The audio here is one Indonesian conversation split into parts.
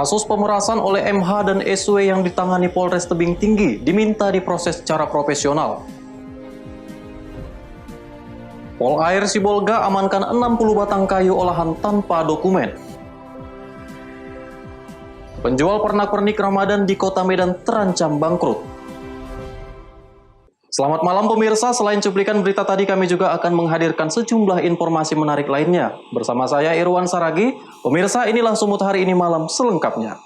Kasus pemerasan oleh MH dan SW yang ditangani Polres Tebing Tinggi diminta diproses secara profesional. Polair Sibolga amankan 60 batang kayu olahan tanpa dokumen. Penjual pernak-pernik Ramadan di Kota Medan terancam bangkrut. Selamat malam pemirsa, selain cuplikan berita tadi kami juga akan menghadirkan sejumlah informasi menarik lainnya. Bersama saya Irwan Saragi, pemirsa inilah Sumut Hari Ini Malam selengkapnya.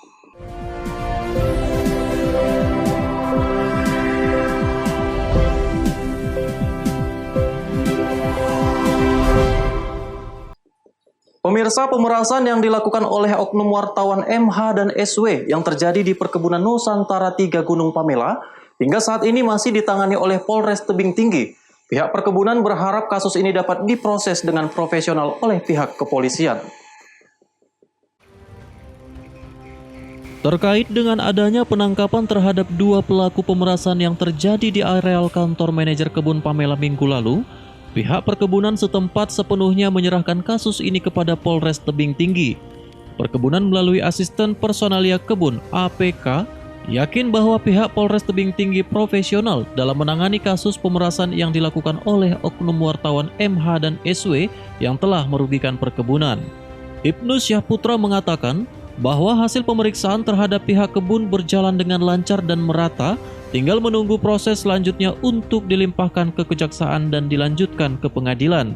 Pemirsa, pemerasan yang dilakukan oleh oknum wartawan MH dan SW yang terjadi di perkebunan Nusantara 3 Gunung Pamela hingga saat ini masih ditangani oleh Polres Tebing Tinggi. Pihak perkebunan berharap kasus ini dapat diproses dengan profesional oleh pihak kepolisian. Terkait dengan adanya penangkapan terhadap 2 pelaku pemerasan yang terjadi di areal kantor manajer kebun Pamela minggu lalu, pihak perkebunan setempat sepenuhnya menyerahkan kasus ini kepada Polres Tebing Tinggi. Perkebunan melalui asisten personalia kebun APK yakin bahwa pihak Polres Tebing Tinggi profesional dalam menangani kasus pemerasan yang dilakukan oleh oknum wartawan MH dan SW yang telah merugikan perkebunan. Ibnu Syahputra mengatakan bahwa hasil pemeriksaan terhadap pihak kebun berjalan dengan lancar dan merata, tinggal menunggu proses selanjutnya untuk dilimpahkan ke kejaksaan dan dilanjutkan ke pengadilan.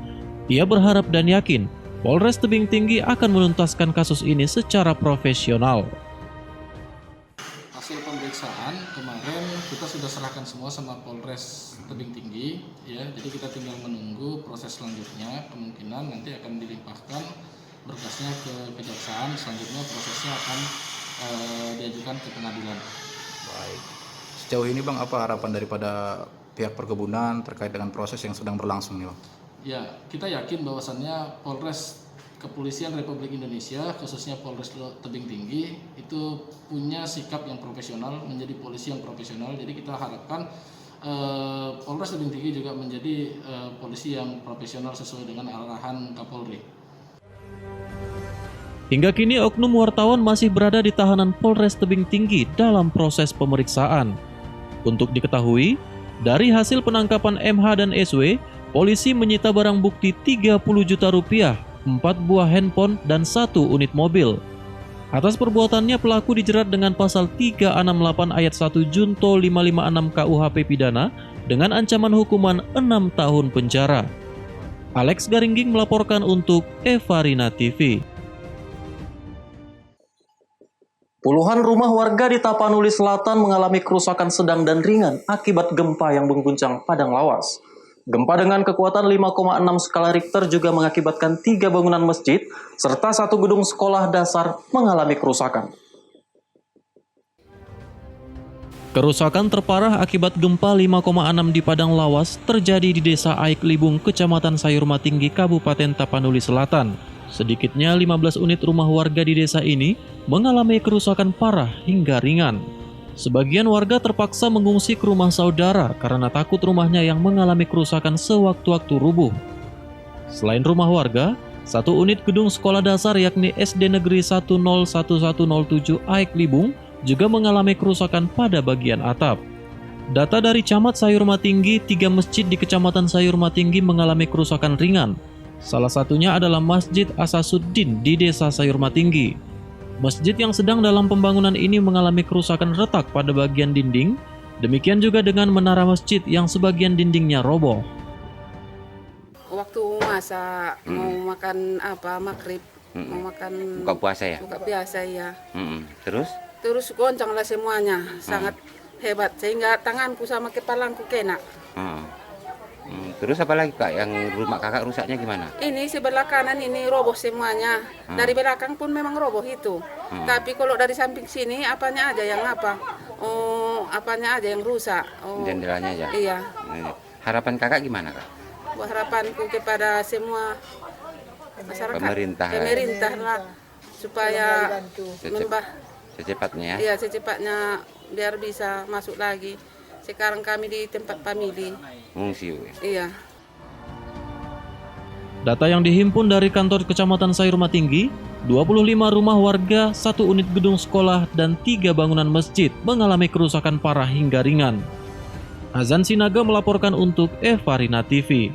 Ia berharap dan yakin Polres Tebing Tinggi akan menuntaskan kasus ini secara profesional. Hasil pemeriksaan kemarin kita sudah serahkan semua sama Polres Tebing Tinggi, ya. Jadi kita tinggal menunggu proses selanjutnya. Kemungkinan nanti akan dilimpahkan berkasnya ke kejaksaan. Selanjutnya prosesnya akan diajukan ke pengadilan. Baik. Sejauh ini Bang, apa harapan daripada pihak perkebunan terkait dengan proses yang sedang berlangsung nih Bang? Ya, kita yakin bahwasannya Polres Kepolisian Republik Indonesia, khususnya Polres Tebing Tinggi, itu punya sikap yang profesional, menjadi polisi yang profesional. Jadi kita harapkan Polres Tebing Tinggi juga menjadi polisi yang profesional sesuai dengan arahan Kapolri. Hingga kini oknum wartawan masih berada di tahanan Polres Tebing Tinggi dalam proses pemeriksaan. Untuk diketahui, dari hasil penangkapan MH dan SW, polisi menyita barang bukti 30 juta rupiah, 4 buah handphone, dan 1 unit mobil. Atas perbuatannya pelaku dijerat dengan pasal 368 ayat 1 Junto 556 KUHP pidana dengan ancaman hukuman 6 tahun penjara. Alex Garingging melaporkan untuk Evarina TV. Puluhan rumah warga di Tapanuli Selatan mengalami kerusakan sedang dan ringan akibat gempa yang mengguncang Padang Lawas. Gempa dengan kekuatan 5,6 skala Richter juga mengakibatkan 3 bangunan masjid serta 1 gedung sekolah dasar mengalami kerusakan. Kerusakan terparah akibat gempa 5,6 di Padang Lawas terjadi di Desa Aik Libung, Kecamatan Sayurma Tinggi, Kabupaten Tapanuli Selatan. Sedikitnya 15 unit rumah warga di desa ini mengalami kerusakan parah hingga ringan. Sebagian warga terpaksa mengungsi ke rumah saudara karena takut rumahnya yang mengalami kerusakan sewaktu-waktu rubuh. Selain rumah warga, 1 unit gedung sekolah dasar yakni SD Negeri 101107 Aik Libung juga mengalami kerusakan pada bagian atap. Data dari Camat Sayurma Tinggi, 3 masjid di Kecamatan Sayurma Tinggi mengalami kerusakan ringan. Salah satunya adalah Masjid Asasuddin di Desa Sayurma Tinggi. Masjid yang sedang dalam pembangunan ini mengalami kerusakan retak pada bagian dinding, demikian juga dengan menara masjid yang sebagian dindingnya roboh. Waktu masak, mau makan maghrib, mau makan buka puasa ya? buka biasa ya. Terus? Goncang lah semuanya, sangat hebat sehingga tanganku sama kepalaku kena. Terus apa lagi Kak, yang rumah kakak rusaknya gimana? Ini sebelah kanan ini roboh semuanya, dari belakang pun memang roboh itu. Tapi kalau dari samping sini apanya aja yang apanya aja yang rusak. Jendelanya aja? Iya. Harapan kakak gimana Kak? Harapanku kepada semua masyarakat, pemerintah lah, supaya secepatnya ya? Iya, secepatnya biar bisa masuk lagi. Sekarang kami di tempat famili. Mengungsi. Iya. Data yang dihimpun dari kantor Kecamatan Sayurma Tinggi, 25 rumah warga, 1 unit gedung sekolah, dan 3 bangunan masjid mengalami kerusakan parah hingga ringan. Azan Sinaga melaporkan untuk Evarina TV.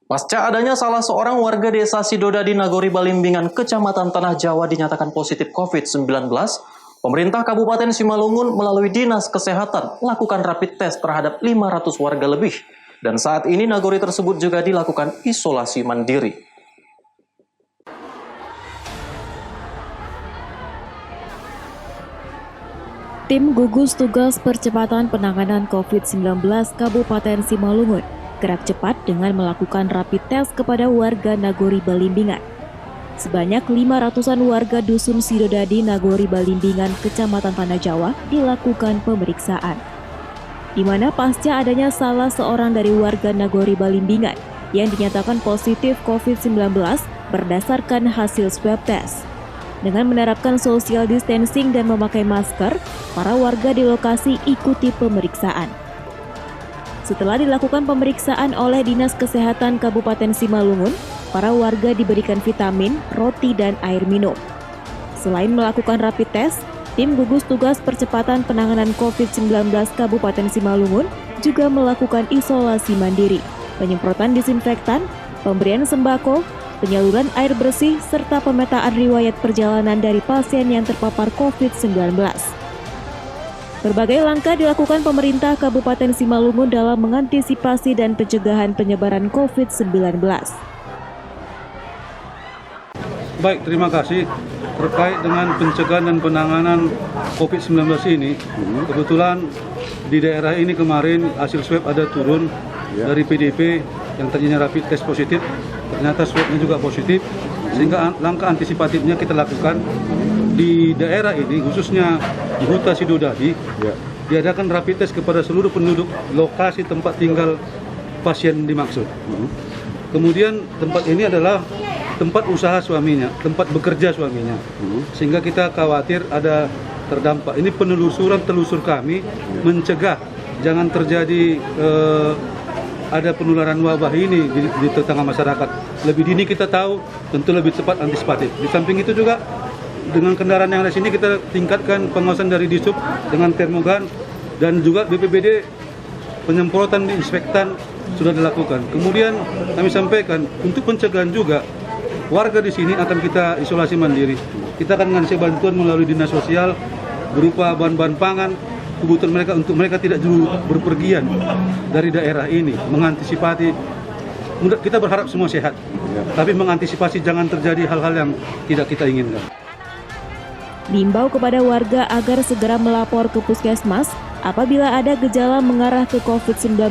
Pasca adanya salah seorang warga desa Sidodadi Nagori Balimbingan, Kecamatan Tanah Jawa dinyatakan positif COVID-19, pemerintah Kabupaten Simalungun melalui Dinas Kesehatan melakukan rapid test terhadap 500 warga lebih. Dan saat ini Nagori tersebut juga dilakukan isolasi mandiri. Tim gugus tugas percepatan penanganan COVID-19 Kabupaten Simalungun gerak cepat dengan melakukan rapid test kepada warga Nagori Balimbingan. Sebanyak 500-an warga Dusun Sidodadi Nagori Balimbingan, Kecamatan Tanah Jawa dilakukan pemeriksaan. Di mana pasca adanya salah seorang dari warga Nagori Balimbingan yang dinyatakan positif COVID-19 berdasarkan hasil swab test. Dengan menerapkan social distancing dan memakai masker, para warga di lokasi ikuti pemeriksaan. Setelah dilakukan pemeriksaan oleh Dinas Kesehatan Kabupaten Simalungun, para warga diberikan vitamin, roti, dan air minum. Selain melakukan rapid test, tim gugus tugas percepatan penanganan COVID-19 Kabupaten Simalungun juga melakukan isolasi mandiri, penyemprotan disinfektan, pemberian sembako, penyaluran air bersih, serta pemetaan riwayat perjalanan dari pasien yang terpapar COVID-19. Berbagai langkah dilakukan pemerintah Kabupaten Simalungun dalam mengantisipasi dan pencegahan penyebaran COVID-19. Baik, terima kasih. Terkait dengan pencegahan dan penanganan COVID-19 ini, kebetulan di daerah ini kemarin hasil swab ada turun dari PDP yang tadinya rapid test positif, ternyata swabnya juga positif, sehingga langkah antisipatifnya kita lakukan di daerah ini, khususnya di Huta Sidodadi, diadakan rapid test kepada seluruh penduduk lokasi tempat tinggal pasien dimaksud. Kemudian tempat ini adalah tempat usaha suaminya, tempat bekerja suaminya, sehingga kita khawatir ada terdampak. Ini penelusuran telusur kami mencegah jangan terjadi ada penularan wabah ini di tengah masyarakat. Lebih dini kita tahu, tentu lebih cepat antisipatif. Di samping itu juga dengan kendaraan yang ada sini kita tingkatkan pengawasan dari Disub dengan termogan, dan juga BPBD penyemprotan disinfektan sudah dilakukan. Kemudian kami sampaikan untuk pencegahan juga warga di sini akan kita isolasi mandiri. Kita akan ngasih bantuan melalui dinas sosial berupa bahan-bahan pangan, kebutuhan mereka untuk mereka tidak dulu berpergian dari daerah ini, mengantisipasi. Kita berharap semua sehat, tapi mengantisipasi jangan terjadi hal-hal yang tidak kita inginkan. Diimbau kepada warga agar segera melapor ke puskesmas apabila ada gejala mengarah ke COVID-19,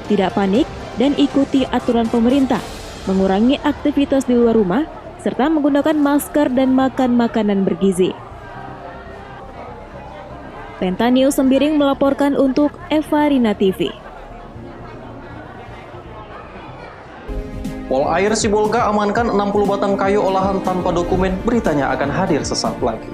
tidak panik dan ikuti aturan pemerintah, mengurangi aktivitas di luar rumah, serta menggunakan masker dan makan makanan bergizi. Penta News Sembiring melaporkan untuk Evarina TV. Polair Sibolga amankan 60 batang kayu olahan tanpa dokumen, beritanya akan hadir sesaat lagi.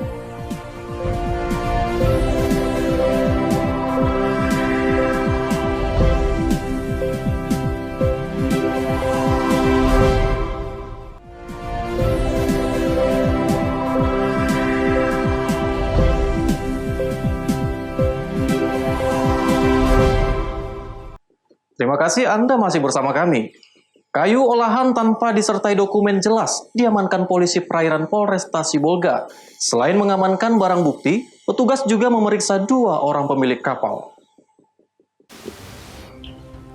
Terima kasih Anda masih bersama kami. Kayu olahan tanpa disertai dokumen jelas diamankan polisi perairan Polresta Sibolga. Selain mengamankan barang bukti, petugas juga memeriksa 2 orang pemilik kapal.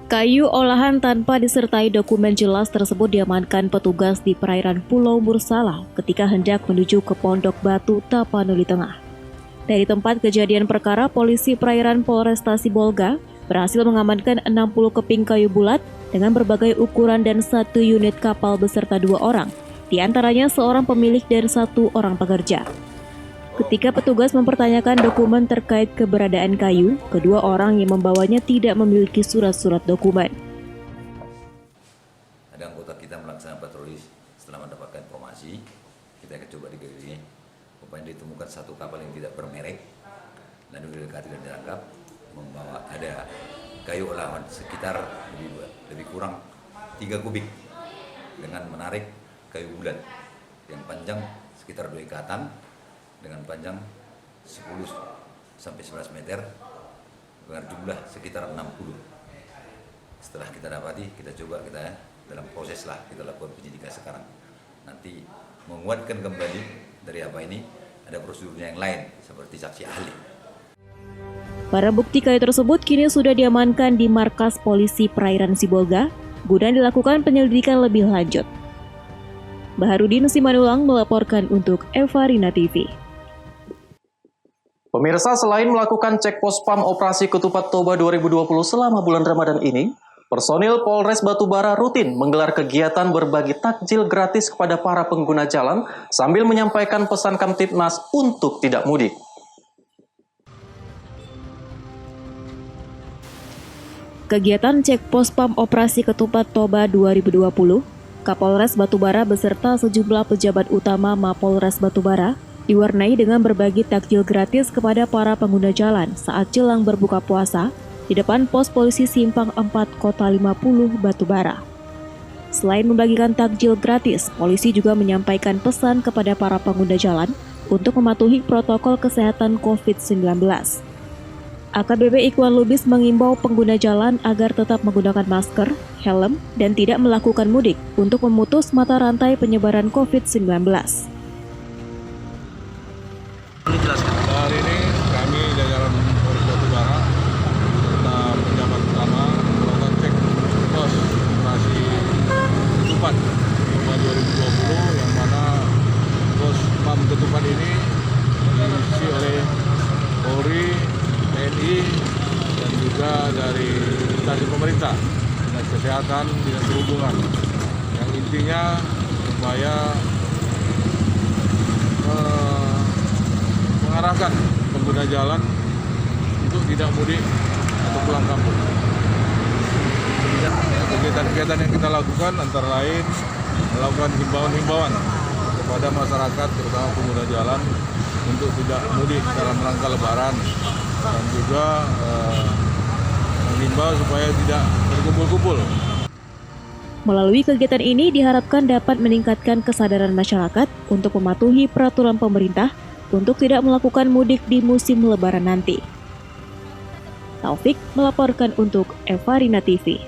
Kayu olahan tanpa disertai dokumen jelas tersebut diamankan petugas di perairan Pulau Mursala ketika hendak menuju ke Pondok Batu, Tapanuli Tengah. Dari tempat kejadian perkara, polisi perairan Polresta Sibolga berhasil mengamankan 60 keping kayu bulat dengan berbagai ukuran dan 1 unit kapal beserta 2 orang, di antaranya seorang pemilik dan 1 orang pekerja. Ketika petugas mempertanyakan dokumen terkait keberadaan kayu, kedua orang yang membawanya tidak memiliki surat-surat dokumen. Ada anggota kita melaksanakan patroli setelah mendapatkan informasi, kita akan coba digelilingi. Rupanya ditemukan 1 kapal yang tidak bermerek, lalu didekati dan ditangkap, membawa ada kayu olahan sekitar lebih kurang 3 kubik dengan menarik kayu bulat yang panjang sekitar 2 ikatan dengan panjang 10 sampai 11 meter dengan jumlah sekitar 60. Setelah kita dapati, kita dalam proses lah kita lakukan penyidikan sekarang. Nanti menguatkan kembali dari apa ini, ada prosedurnya yang lain seperti saksi ahli. Para bukti kayu tersebut kini sudah diamankan di markas polisi perairan Sibolga guna dilakukan penyelidikan lebih lanjut. Baharudin Simanulang melaporkan untuk Evarina TV. Pemirsa, selain melakukan cek pos pam operasi Ketupat Toba 2020 selama bulan Ramadan ini, personil Polres Batubara rutin menggelar kegiatan berbagi takjil gratis kepada para pengguna jalan sambil menyampaikan pesan Kamtibnas untuk tidak mudik. Kegiatan cek pos pam operasi Ketupat Toba 2020, Kapolres Batubara beserta sejumlah pejabat utama Mapolres Batubara diwarnai dengan berbagi takjil gratis kepada para pengguna jalan saat jelang berbuka puasa di depan pos polisi Simpang 4 Kota 50 Batubara. Selain membagikan takjil gratis, polisi juga menyampaikan pesan kepada para pengguna jalan untuk mematuhi protokol kesehatan COVID-19. AKBP Ikhwan Lubis mengimbau pengguna jalan agar tetap menggunakan masker, helm, dan tidak melakukan mudik untuk memutus mata rantai penyebaran COVID-19. Hari ini kami jajaran Polres Batubara serta pejabat utama melakukan cek pos operasi Ketupat Toba 2020 yang mana pos pam Ketupat ini diisi oleh Polri, TNI, dan juga dari instansi pemerintah, dinas kesehatan, dinas perhubungan. Yang intinya supaya mengarahkan pengguna jalan untuk tidak mudik atau pulang kampung. Kegiatan-kegiatan yang kita lakukan antara lain melakukan himbauan-himbauan kepada masyarakat, terutama pengguna jalan, untuk tidak mudik dalam rangka Lebaran, dan juga mengimbau supaya tidak berkumpul-kumpul. Melalui kegiatan ini diharapkan dapat meningkatkan kesadaran masyarakat untuk mematuhi peraturan pemerintah untuk tidak melakukan mudik di musim Lebaran nanti. Taufik melaporkan untuk Evarina TV.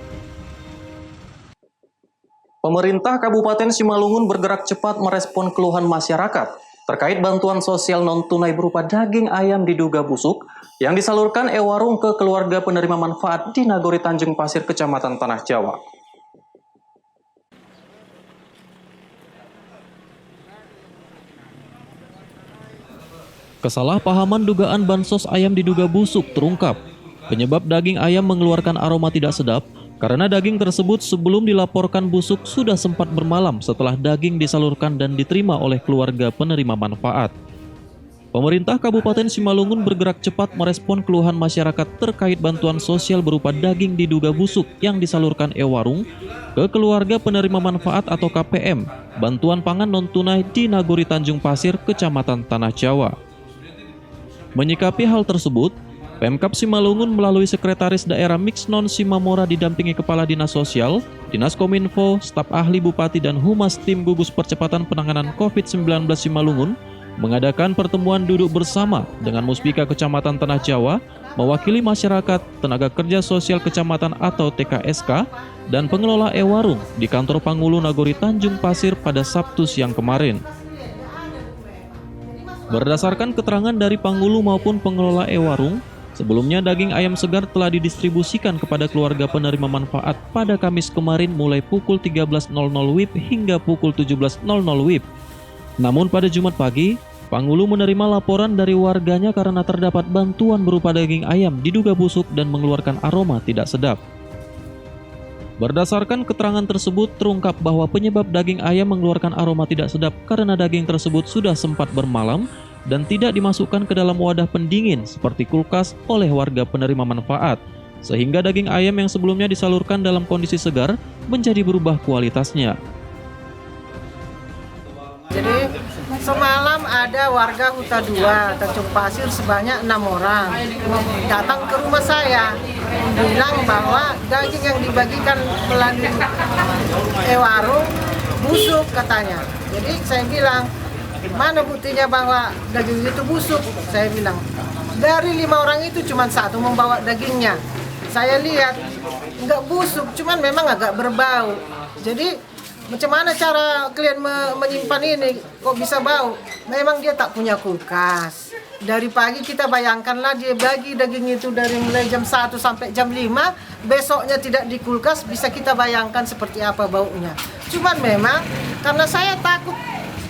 Pemerintah Kabupaten Simalungun bergerak cepat merespon keluhan masyarakat terkait bantuan sosial non-tunai berupa daging ayam diduga busuk yang disalurkan Ewarung ke keluarga penerima manfaat di Nagori Tanjung Pasir, Kecamatan Tanah Jawa. Kesalahpahaman dugaan bansos ayam diduga busuk terungkap. Penyebab daging ayam mengeluarkan aroma tidak sedap karena daging tersebut sebelum dilaporkan busuk sudah sempat bermalam setelah daging disalurkan dan diterima oleh keluarga penerima manfaat. Pemerintah Kabupaten Simalungun bergerak cepat merespon keluhan masyarakat terkait bantuan sosial berupa daging diduga busuk yang disalurkan Ewarung ke keluarga penerima manfaat atau KPM, bantuan pangan non-tunai di Nagori Tanjung Pasir, Kecamatan Tanah Jawa. Menyikapi hal tersebut, Pemkab Simalungun melalui Sekretaris Daerah Mixnon Simamora didampingi Kepala Dinas Sosial, Dinas Kominfo, staf ahli Bupati dan Humas Tim Gugus Percepatan Penanganan COVID-19 Simalungun mengadakan pertemuan duduk bersama dengan Muspika Kecamatan Tanah Jawa, mewakili masyarakat, tenaga kerja sosial kecamatan atau TKSK, dan pengelola Ewarung di kantor Pangulu Nagori Tanjung Pasir pada Sabtu siang kemarin. Berdasarkan keterangan dari Pangulu maupun pengelola Ewarung, sebelumnya daging ayam segar telah didistribusikan kepada keluarga penerima manfaat pada Kamis kemarin mulai pukul 13.00 WIB hingga pukul 17.00 WIB. Namun pada Jumat pagi, Pangulu menerima laporan dari warganya karena terdapat bantuan berupa daging ayam diduga busuk dan mengeluarkan aroma tidak sedap. Berdasarkan keterangan tersebut, terungkap bahwa penyebab daging ayam mengeluarkan aroma tidak sedap karena daging tersebut sudah sempat bermalam dan tidak dimasukkan ke dalam wadah pendingin seperti kulkas oleh warga penerima manfaat, sehingga daging ayam yang sebelumnya disalurkan dalam kondisi segar menjadi berubah kualitasnya. Jadi semalam ada warga Huta 2 Tanjung Pasir sebanyak 6 orang datang ke rumah saya bilang bahwa daging yang dibagikan melalui Ewarung busuk katanya. Jadi saya bilang, mana buktinya bahwa daging itu busuk? Saya bilang, dari 5 orang itu cuma 1 membawa dagingnya. Saya lihat nggak busuk, cuman memang agak berbau. Jadi macam mana cara kalian menyimpan ini? Kok bisa bau? Memang dia tak punya kulkas. Dari pagi kita bayangkanlah dia bagi daging itu dari mulai jam 1 sampai jam 5, besoknya tidak di kulkas, bisa kita bayangkan seperti apa baunya. Cuman memang karena saya takut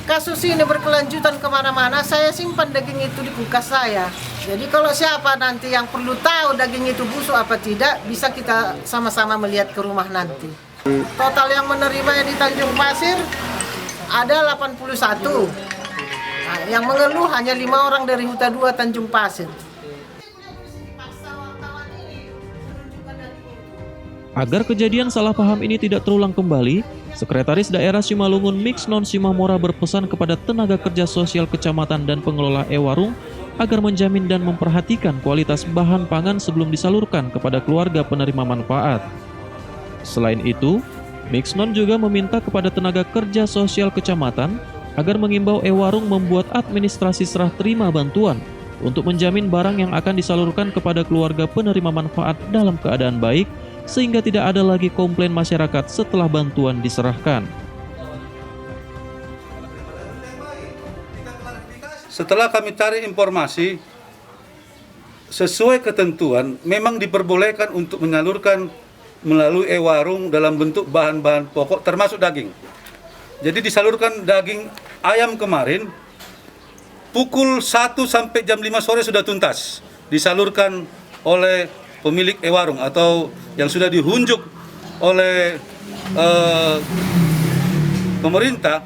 kasus ini berkelanjutan kemana-mana, saya simpan daging itu di kulkas saya. Jadi kalau siapa nanti yang perlu tahu daging itu busuk apa tidak, bisa kita sama-sama melihat ke rumah nanti. Total yang menerima yang di Tanjung Pasir ada 81. Nah, yang mengeluh hanya 5 orang dari Huta 2 Tanjung Pasir. Agar kejadian salah paham ini tidak terulang kembali, Sekretaris Daerah Simalungun Mixnon Simamora berpesan kepada tenaga kerja sosial kecamatan dan pengelola e-warung agar menjamin dan memperhatikan kualitas bahan pangan sebelum disalurkan kepada keluarga penerima manfaat. Selain itu, Mixnon juga meminta kepada tenaga kerja sosial kecamatan agar mengimbau e-warung membuat administrasi serah terima bantuan untuk menjamin barang yang akan disalurkan kepada keluarga penerima manfaat dalam keadaan baik, sehingga tidak ada lagi komplain masyarakat setelah bantuan diserahkan. Setelah kami cari informasi, sesuai ketentuan memang diperbolehkan untuk menyalurkan melalui e-warung dalam bentuk bahan-bahan pokok termasuk daging. Jadi disalurkan daging ayam kemarin pukul 1 sampai jam 5 sore sudah tuntas. Disalurkan oleh pemilik e-warung atau yang sudah dihunjuk oleh pemerintah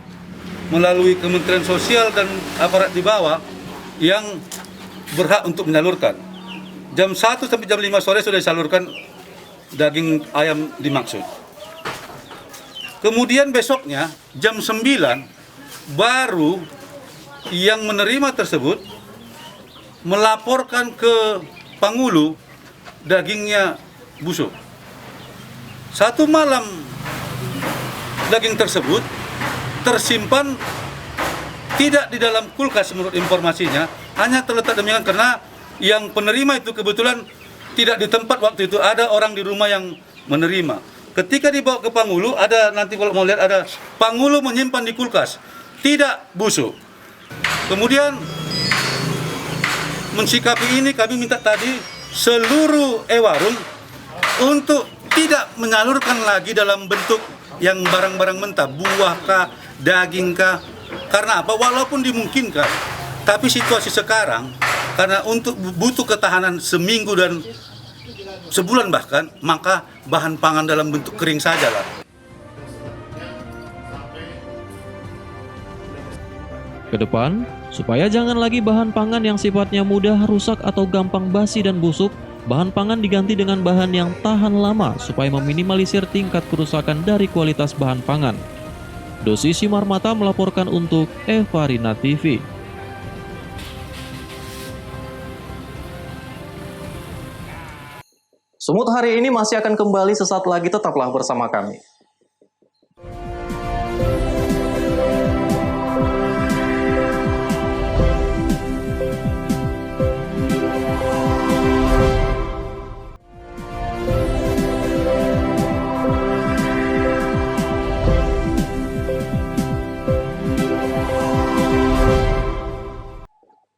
melalui Kementerian Sosial dan aparat di bawah yang berhak untuk menyalurkan. Jam 1 sampai jam 5 sore sudah disalurkan daging ayam dimaksud. Kemudian besoknya jam 9 baru yang menerima tersebut melaporkan ke Pangulu dagingnya busuk. 1 malam daging tersebut tersimpan tidak di dalam kulkas menurut informasinya, hanya terletak demikian karena yang penerima itu kebetulan tidak di tempat waktu itu, ada orang di rumah yang menerima. Ketika dibawa ke Pangulu, ada nanti kalau mau lihat ada Pangulu menyimpan di kulkas, tidak busuk. Kemudian mensikapi ini kami minta tadi seluruh e-warung untuk tidak menyalurkan lagi dalam bentuk yang barang-barang mentah, buah kah, daging kah. Karena apa? Walaupun dimungkinkan, tapi situasi sekarang karena untuk butuh ketahanan seminggu dan sebulan bahkan, maka bahan pangan dalam bentuk kering sajalah. Kedepan, supaya jangan lagi bahan pangan yang sifatnya mudah rusak atau gampang basi dan busuk, bahan pangan diganti dengan bahan yang tahan lama supaya meminimalisir tingkat kerusakan dari kualitas bahan pangan. Dosi Simarmata melaporkan untuk Evarina TV. Sumut hari ini masih akan kembali sesaat lagi, tetaplah bersama kami.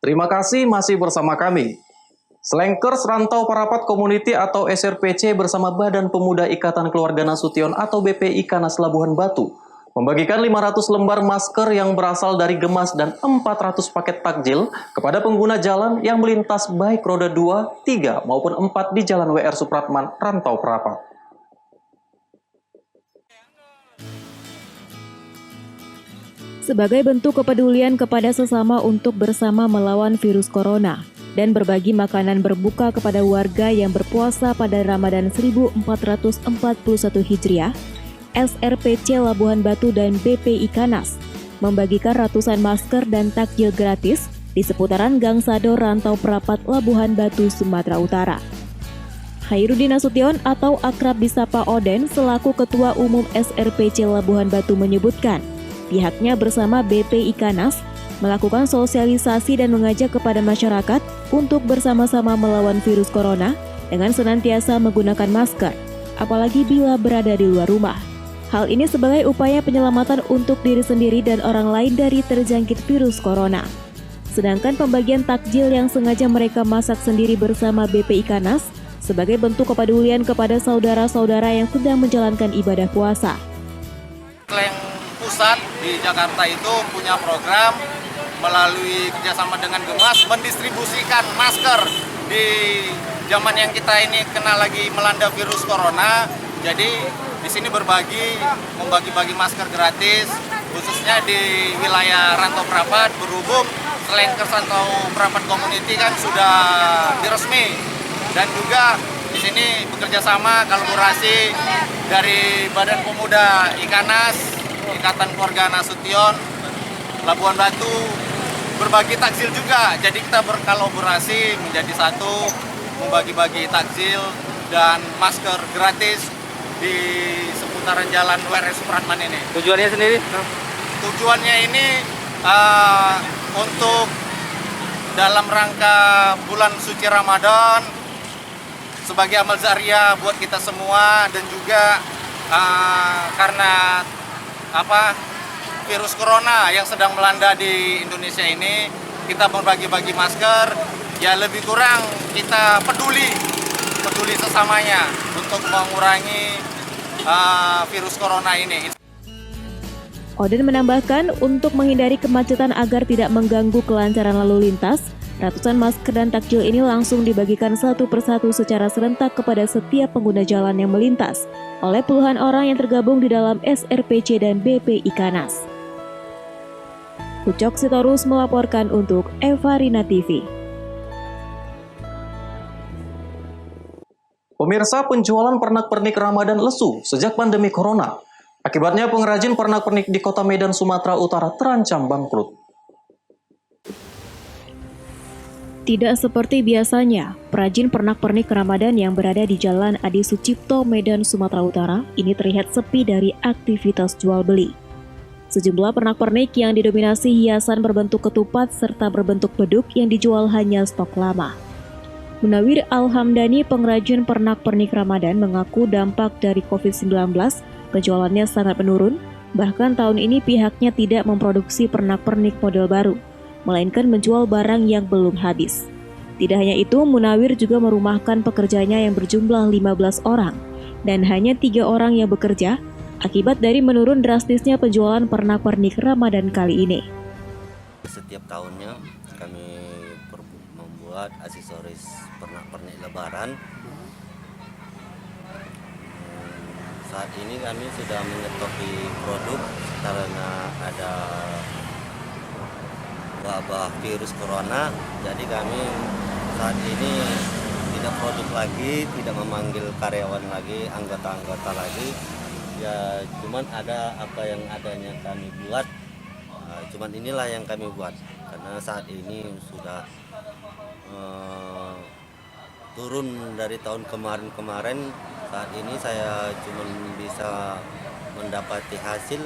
Terima kasih masih bersama kami. Slankers Rantau Parapat Community atau SRPC bersama Badan Pemuda Ikatan Keluarga Nasution atau BPI Kanas Labuhan Batu membagikan 500 lembar masker yang berasal dari Gemas dan 400 paket takjil kepada pengguna jalan yang melintas baik roda 2, 3 maupun 4 di Jalan WR Supratman, Rantau Parapat. Sebagai bentuk kepedulian kepada sesama untuk bersama melawan virus corona dan berbagi makanan berbuka kepada warga yang berpuasa pada Ramadan 1441 Hijriah, SRPC Labuhan Batu dan BPI Kanas membagikan ratusan masker dan takjil gratis di seputaran Gang Sador Rantau Parapat Labuhan Batu, Sumatera Utara. Hairudin Nasution atau akrab disapa Oden selaku Ketua Umum SRPC Labuhan Batu menyebutkan, pihaknya bersama BP Ikanas melakukan sosialisasi dan mengajak kepada masyarakat untuk bersama-sama melawan virus corona dengan senantiasa menggunakan masker, apalagi bila berada di luar rumah. Hal ini sebagai upaya penyelamatan untuk diri sendiri dan orang lain dari terjangkit virus corona. Sedangkan pembagian takjil yang sengaja mereka masak sendiri bersama BP Ikanas sebagai bentuk kepedulian kepada saudara-saudara yang sedang menjalankan ibadah puasa. Kleng pusat di Jakarta itu punya program melalui kerjasama dengan Gemas mendistribusikan masker di zaman yang kita ini kena lagi melanda virus corona. Jadi di sini membagi-bagi masker gratis, khususnya di wilayah Rantau Prapat, berhubung Slenkers atau Prapat Community kan sudah diresmi. Dan juga di sini bekerja sama kolaborasi dari Badan Pemuda Ikanas, Ikatan Keluarga Nasution, Labuhan Batu, berbagi takjil juga. Jadi kita berkolaborasi menjadi satu, membagi-bagi takjil dan masker gratis di seputaran jalan WRS Supratman ini. Tujuannya sendiri? Tujuannya ini untuk dalam rangka bulan suci Ramadan, sebagai amal jariah buat kita semua, dan juga karena virus corona yang sedang melanda di Indonesia ini, kita berbagi-bagi masker, ya lebih kurang kita peduli sesamanya untuk mengurangi virus corona ini. Oden menambahkan, untuk menghindari kemacetan agar tidak mengganggu kelancaran lalu lintas, ratusan masker dan takjil ini langsung dibagikan satu persatu secara serentak kepada setiap pengguna jalan yang melintas oleh puluhan orang yang tergabung di dalam SRPC dan BP Ikanas. Ucok Sitorus melaporkan untuk Eva Rina TV. Pemirsa, penjualan pernak-pernik Ramadan lesu sejak pandemi corona. Akibatnya pengrajin pernak-pernik di Kota Medan, Sumatera Utara terancam bangkrut. Tidak seperti biasanya, perajin pernak-pernik Ramadan yang berada di Jalan Adi Sucipto, Medan, Sumatera Utara ini terlihat sepi dari aktivitas jual-beli. Sejumlah pernak-pernik yang didominasi hiasan berbentuk ketupat serta berbentuk beduk yang dijual hanya stok lama. Munawir Alhamdani, pengrajin pernak-pernik Ramadan, mengaku dampak dari COVID-19, penjualannya sangat menurun, bahkan tahun ini pihaknya tidak memproduksi pernak-pernik model baru, melainkan menjual barang yang belum habis. Tidak hanya itu, Munawir juga merumahkan pekerjanya yang berjumlah 15 orang dan hanya 3 orang yang bekerja akibat dari menurun drastisnya penjualan pernak-pernik Ramadan kali ini. Setiap tahunnya kami membuat aksesoris pernak-pernik lebaran. Saat ini kami sudah menyetoki produk karena ada wabah virus corona, jadi kami saat ini tidak produk lagi, tidak memanggil karyawan lagi, anggota-anggota lagi, ya cuman ada apa yang adanya kami buat, cuman inilah yang kami buat, karena saat ini sudah turun dari tahun kemarin, saat ini saya cuman bisa mendapati hasil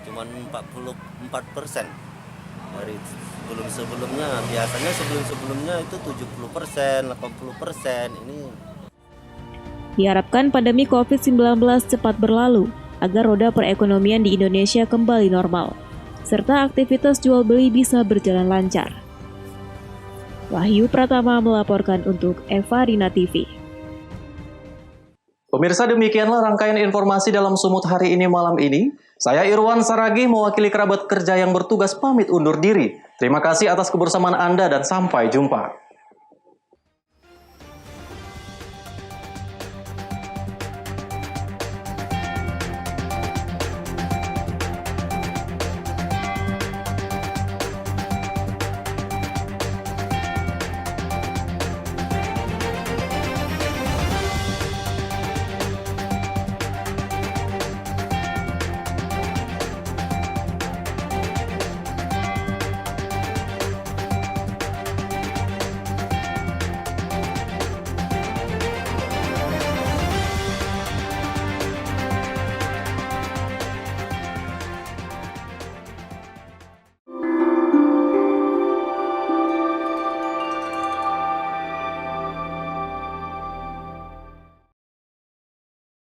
cuman 44%. Dari sebelum-sebelumnya, biasanya sebelum-sebelumnya itu 70%, 80%, ini. Diharapkan pandemi COVID-19 cepat berlalu agar roda perekonomian di Indonesia kembali normal, serta aktivitas jual beli bisa berjalan lancar. Wahyu Pratama melaporkan untuk Eva Rina TV. Pemirsa, demikianlah rangkaian informasi dalam Sumut hari ini malam ini. Saya Irwan Saragih mewakili kerabat kerja yang bertugas pamit undur diri. Terima kasih atas kebersamaan Anda dan sampai jumpa.